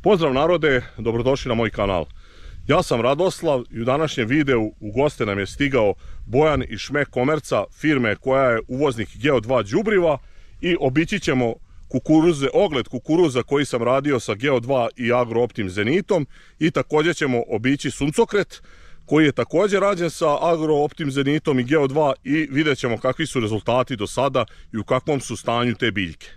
Pozdrav narode, dobrodošli na moj kanal. Ja sam Radoslav i u današnjem videu u goste nam je stigao Bojan iz Šmek Komerca, firme koja je uvoznik Geo2 đubriva, i obići ćemo ogled kukuruza koji sam radio sa Geo2 i Agrooptim Zenitom, i također ćemo obići suncokret koji je također rađen sa Agrooptim Zenitom i Geo2 i vidjet ćemo kakvi su rezultati do sada i u kakvom su stanju te biljke.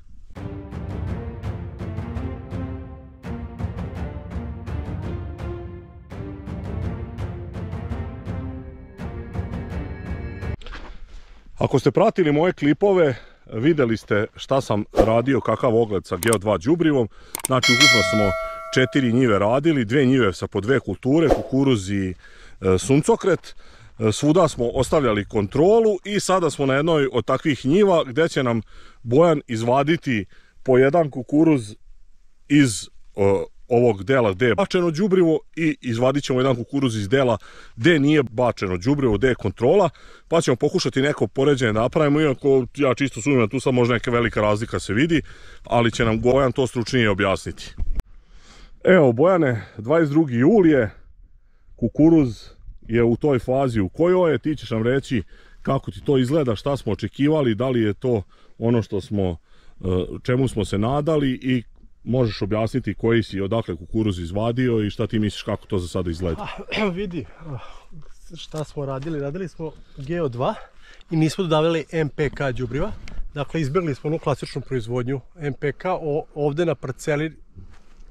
Ako ste pratili moje klipove, vidjeli ste šta sam radio, kakav ogled sa Geo2 đubrivom. Znači ukupno smo 4 njive radili, 2 njive sa po 2 kulture, kukuruz i suncokret. Svuda smo ostavljali kontrolu i sada smo na jednoj od takvih njiva gdje će nam Bojan izvaditi po jedan kukuruz iz ovog dela gdje je bačeno đubrivo i izvadit ćemo jedan kukuruz iz dela gdje nije bačeno đubrivo, gdje je kontrola, pa ćemo pokušati neko poređenje napravimo, iako ja čisto sumnjam tu sad možda neka velika razlika se vidi, ali će nam Bojan to stručnije objasniti. Evo Bojane, 22. jul je, kukuruz je u toj fazi u kojoj je, ti ćeš nam reći kako ti to izgleda, šta smo očekivali, da li je to ono što smo, čemu smo se nadali, i možeš objasniti koji si, odakle kukuruz izvadio i šta ti misliš kako to za sada izgleda. Evo vidi, šta smo radili, radili smo Geo2 i nismo dodavali MPK đubriva, dakle izbjegli smo onu klasičnu proizvodnju MPK, ovdje na parceli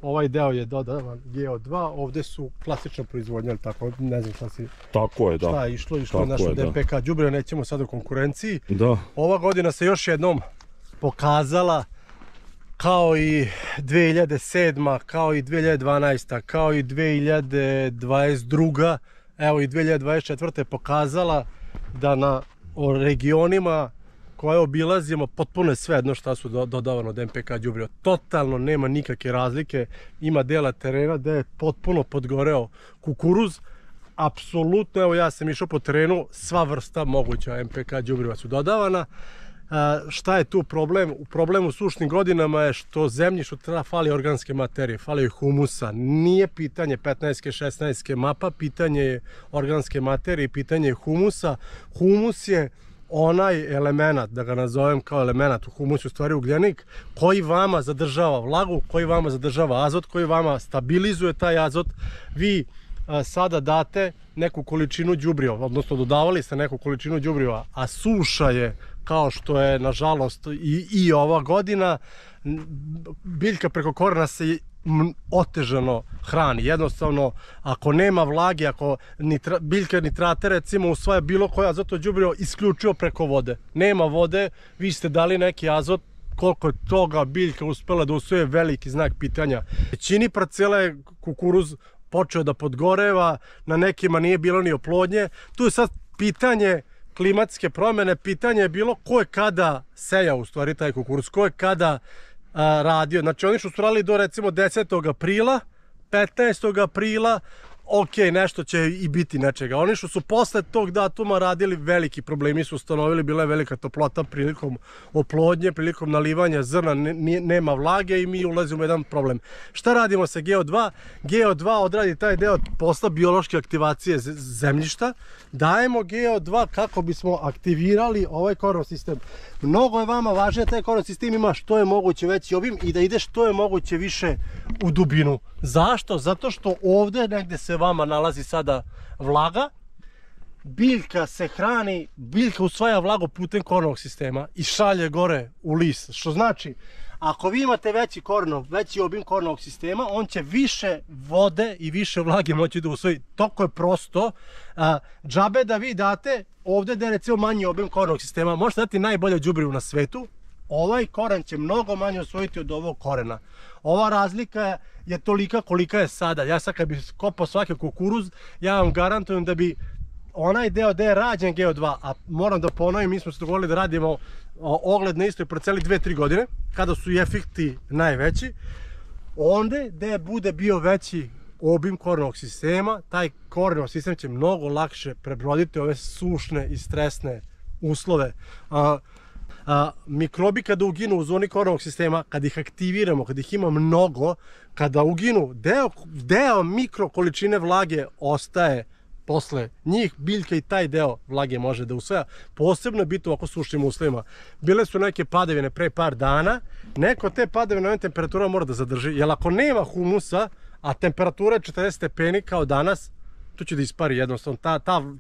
ovaj deo je dodavan Geo2, ovdje su klasična proizvodnja, ali tako, ne znam šta si... Tako je, da. Šta je išlo je naš od MPK đubriva, nećemo sad u konkurenciji. Da. Ova godina se još jednom pokazala kao i 2007. kao i 2012. kao i 2022. Evo i 2024. je pokazala da na regionima koje obilazimo potpuno je svejedno šta su dodavano od MPK đubriva. Totalno nema nikakve razlike. Ima dela terena gdje je potpuno podgoreo kukuruz. Apsolutno, evo ja sam išao po terenu, sva vrsta moguća MPK đubriva su dodavana. Šta je tu problem? Problem u sušnim godinama je što zemljištu fali organske materije, fali humusa. Nije pitanje 15. 16. mapa, pitanje je organske materije, pitanje je humusa. Humus je onaj element, da ga nazovem kao element, u humusu u stvari ugljenik, koji vama zadržava vlagu, koji vama zadržava azot, koji vama stabilizuje taj azot. Vi sada date neku količinu đubriva, odnosno dodavali ste neku količinu đubriva, a suša je, kao što je nažalost i ova godina, biljka preko korena se otežano hrani. Jednostavno, ako nema vlage, ako biljka nitrate recimo usvaja bilo koje azoto đubrivo isključivo preko vode. Nema vode, vi ste dali neki azot, koliko je toga biljka uspela da usvoje, veliki znak pitanja. Većini parcela je kukuruz počeo da podgoreva, na nekima nije bilo ni oplodnje. Tu je sad pitanje klimatske promjene, pitanje je bilo ko je kada sejao u stvari taj kukuruz, ko je kada radio. Znači oni su radili do recimo 10. aprila, 15. aprila, ok, nešto će i biti nečega. Oni što su posle tog datuma radili, veliki problemi su ustanovili, bila je velika toplota prilikom oplodnje, prilikom nalivanja zrna, nema vlage i mi ulazimo u jedan problem. Šta radimo sa Geo2? Geo2 odradi taj deo posla biološke aktivacije zemljišta, dajemo Geo2 kako bismo aktivirali ovaj korov sistem. Mnogo je vama važnije da taj korov sistem ima što je moguće veći obim i da ide što je moguće više u dubinu. Zašto? Zato što ovdje negdje se vama nalazi sada vlaga, biljka se hrani, biljka usvaja vlagu putem korenovog sistema i šalje gore u list. Što znači, ako vi imate veći obim korenovog sistema, on će više vode i više vlage moći da usvoji. Toko je prosto. Džabe da vi date ovdje da je recimo manji obim korenovog sistema, možete dati najbolje đubrivo na svetu, ovaj koren će mnogo manje osvojiti od ovog korena. Ova razlika je tolika kolika je sada. Ja sad kad bih kopao svaki kukuruz, ja vam garantujem da bi onaj deo gde je rađen Geo2, a moram da ponovim, mi smo se dogovorili da radimo ogled na istoj parceli 2-3 godine, kada su i efekti najveći, onda gde bude bio veći obim korenovog sistema, taj korenov sistem će mnogo lakše prebroditi ove sušne i stresne uslove. Mikrobi kada uginu u zoni korenovog sistema, kad ih aktiviramo, kad ih ima mnogo, kada uginu, deo mikro količine vlage ostaje posle njih, biljka i taj deo vlage može da usvaja. Posebno je bitno ako sušnim uslovima. Bile su neke padavine pre par dana, neko te padavine na temperatura mora da zadrži, jer ako nema humusa, a temperatura je 40 stepeni kao danas, to će da ispari jednostavno.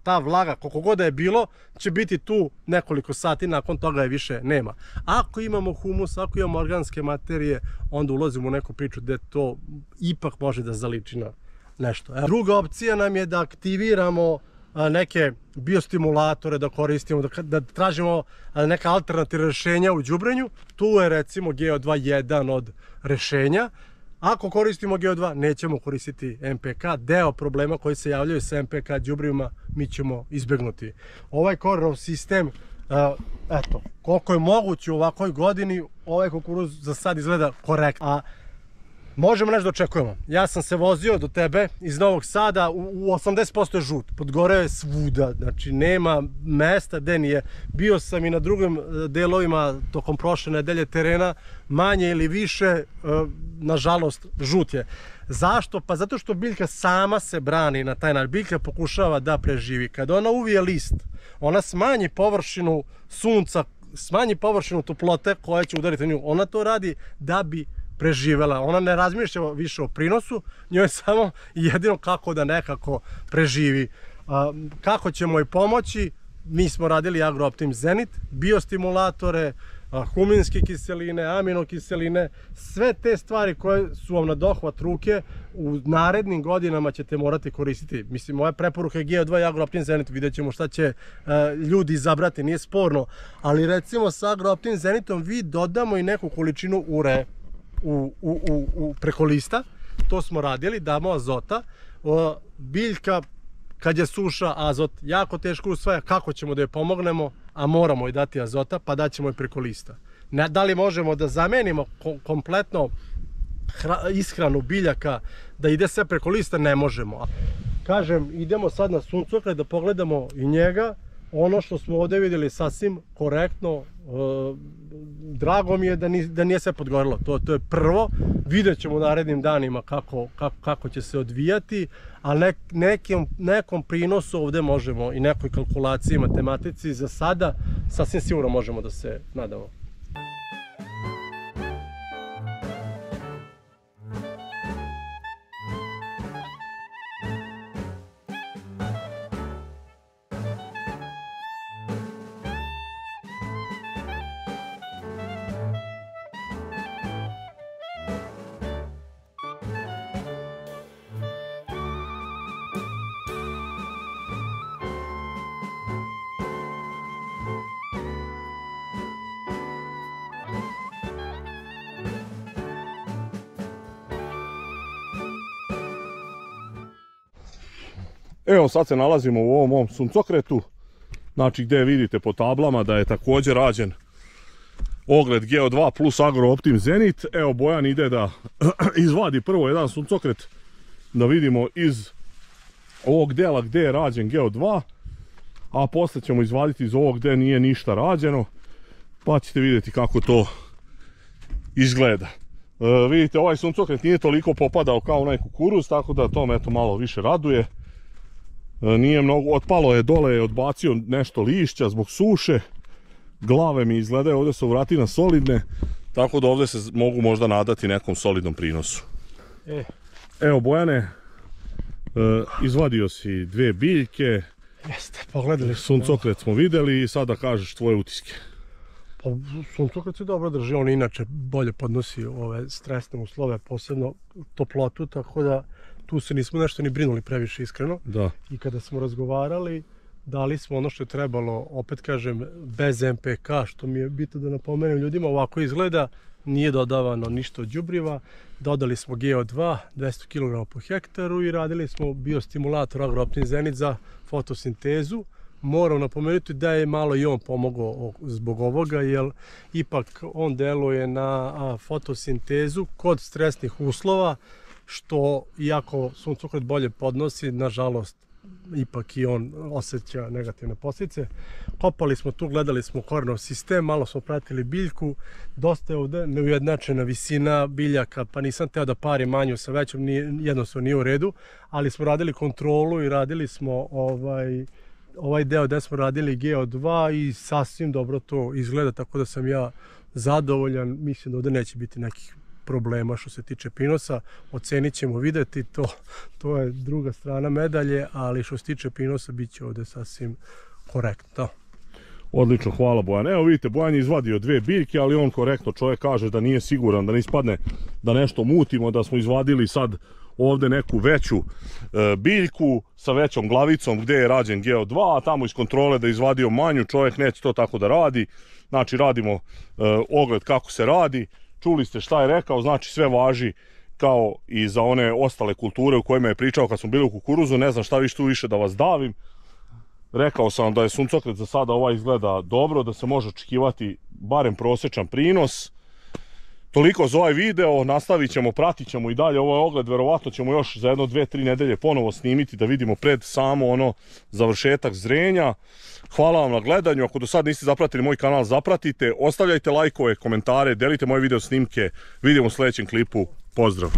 Ta vlaga, koliko god da je bilo, će biti tu nekoliko sati, nakon toga je više nema. Ako imamo humus, ako imamo organske materije, onda ulazimo u neku priču gde to ipak može da zaliči na nešto. Druga opcija nam je da aktiviramo neke biostimulatore, da koristimo, da tražimo neka alternativna rešenja u đubrenju. Tu je recimo GO2 jedan od rešenja. Ako koristimo GO2, nećemo koristiti NPK. Deo problema koji se javljaju sa NPK đubrivima mi ćemo izbjegnuti. Ovaj korenov sistem, eto, koliko je moguće u ovakvoj godini, ovaj kukuruz za sad izgleda korektno. Možemo nešto da očekujemo. Ja sam se vozio do tebe iz Novog Sada, u 80% je žut, podgoreo je svuda, znači nema mesta gde nije. Bio sam i na drugim delovima tokom prošle nedelje terena, manje ili više, nažalost, žut je. Zašto? Pa zato što biljka sama se brani na taj način, biljka pokušava da preživi. Kada ona uvije list, ona smanji površinu sunca, smanji površinu toplote koja će udariti na nju. Ona to radi da bi preživela. Ona ne razmišlja više o prinosu, njoj je samo jedino kako da nekako preživi. Kako ćemo joj pomoći? Mi smo radili AgroOptim Zenit, biostimulatore, huminske kiseline, aminokiseline, sve te stvari koje su vam na dohvat ruke u narednim godinama ćete morati koristiti. Mislim, moja preporuka je GO2 i AgroOptim Zenit, vidjet ćemo šta će ljudi izabrati, nije sporno, ali recimo sa AgroOptim Zenitom vi dodamo i neku količinu ure preko lista, to smo radili, damo azota, biljka kad je suša, azot jako teško usvaja, kako ćemo da je pomognemo, a moramo joj dati azota, pa daćemo je preko lista. Da li možemo da zamenimo kompletno ishranu biljaka, da ide sve preko lista, ne možemo. Kažem, idemo sad na suncokret da pogledamo i njega. Ono što smo ovdje vidjeli sasvim korektno, drago mi je da nije sve podgorilo, to je prvo, vidjet ćemo u narednim danima kako će se odvijati, ali nekom prinosu ovdje možemo i nekoj kalkulaciji, matematici za sada sasvim sigurno možemo da se nadamo. Evo sad se nalazimo u ovom mom suncokretu, znači gdje vidite po tablama da je također rađen ogled GO2 plus AgroOptim Zenit. Evo Bojan ide da izvadi prvo jedan suncokret da vidimo iz ovog dela gdje je rađen GO2, a poslije ćemo izvaditi iz ovog gdje nije ništa rađeno, pa ćete vidjeti kako to izgleda. Vidite, ovaj suncokret nije toliko popadao kao onaj kukuruz, tako da to me eto malo više raduje. Nije mnogo, otpalo je dole, je odbacio nešto lišća zbog suše, glave mi izgledaju, ovdje su vratina solidne, tako da ovdje se mogu možda nadati nekom solidnom prinosu. Evo Bojane, izvadio si dvije biljke, pogledali suncokret smo vidjeli i sada kažeš tvoje utiske. Pa suncokret se dobro drži, on inače bolje podnosi ove stresne uslove, posebno toplotu, tako da tu se nismo nešto ni brinuli previše, iskreno. Da. I kada smo razgovarali, dali smo ono što je trebalo, opet kažem, bez NPK, što mi je bitno da napomenem ljudima, ovako izgleda, nije dodavano ništa od đubriva, dodali smo GO2, 200 kg po hektaru i radili smo biostimulator AgroOptim Zenit za fotosintezu. Moram napomenuti da je malo i on pomogao zbog ovoga, jer ipak on deluje na fotosintezu kod stresnih uslova, što iako suncokret bolje podnosi, nažalost ipak i on osjeća negativne posljedice. Kopali smo tu, gledali smo korenov sistem, malo smo pratili biljku, dosta je ovdje neujednačena visina biljaka, pa nisam teo da parim manju sa većom, jednostavno nije u redu, ali smo radili kontrolu i radili smo ovaj deo gdje smo radili GO2 i sasvim dobro to izgleda, tako da sam ja zadovoljan. Mislim da ovdje neće biti nekih problema što se tiče pinosa. Ocenit ćemo, vidjeti, to je druga strana medalje, ali što se tiče pinosa bit će ovdje sasvim korektno. Odlično, hvala Bojan. Evo vidite, Bojan je izvadio 2 biljke, ali on korektno, čovjek kaže da nije siguran, da ne ispadne da nešto mutimo, da smo izvadili sad ovdje neku veću biljku sa većom glavicom gdje je rađen GO2, a tamo iz kontrole da je izvadio manju, čovjek neće to tako da radi. Znači radimo ogled kako se radi, čuli ste šta je rekao, znači sve važi kao i za one ostale kulture u kojima je pričao kad smo bili u kukuruzu, ne znam šta tu više da vas davim. Rekao sam vam da je suncokret za sada ovaj izgleda dobro, da se može očekivati barem prosječan prinos. Toliko za ovaj video, nastavit ćemo, pratit ćemo i dalje ovaj ogled, verovatno ćemo još za 1, 2, 3 nedelje ponovo snimiti da vidimo pred samo završetak zrenja. Hvala vam na gledanju, ako do sad niste zapratili moj kanal, zapratite, ostavljajte lajkove, komentare, delite moje video snimke, vidimo u sljedećem klipu, pozdrav!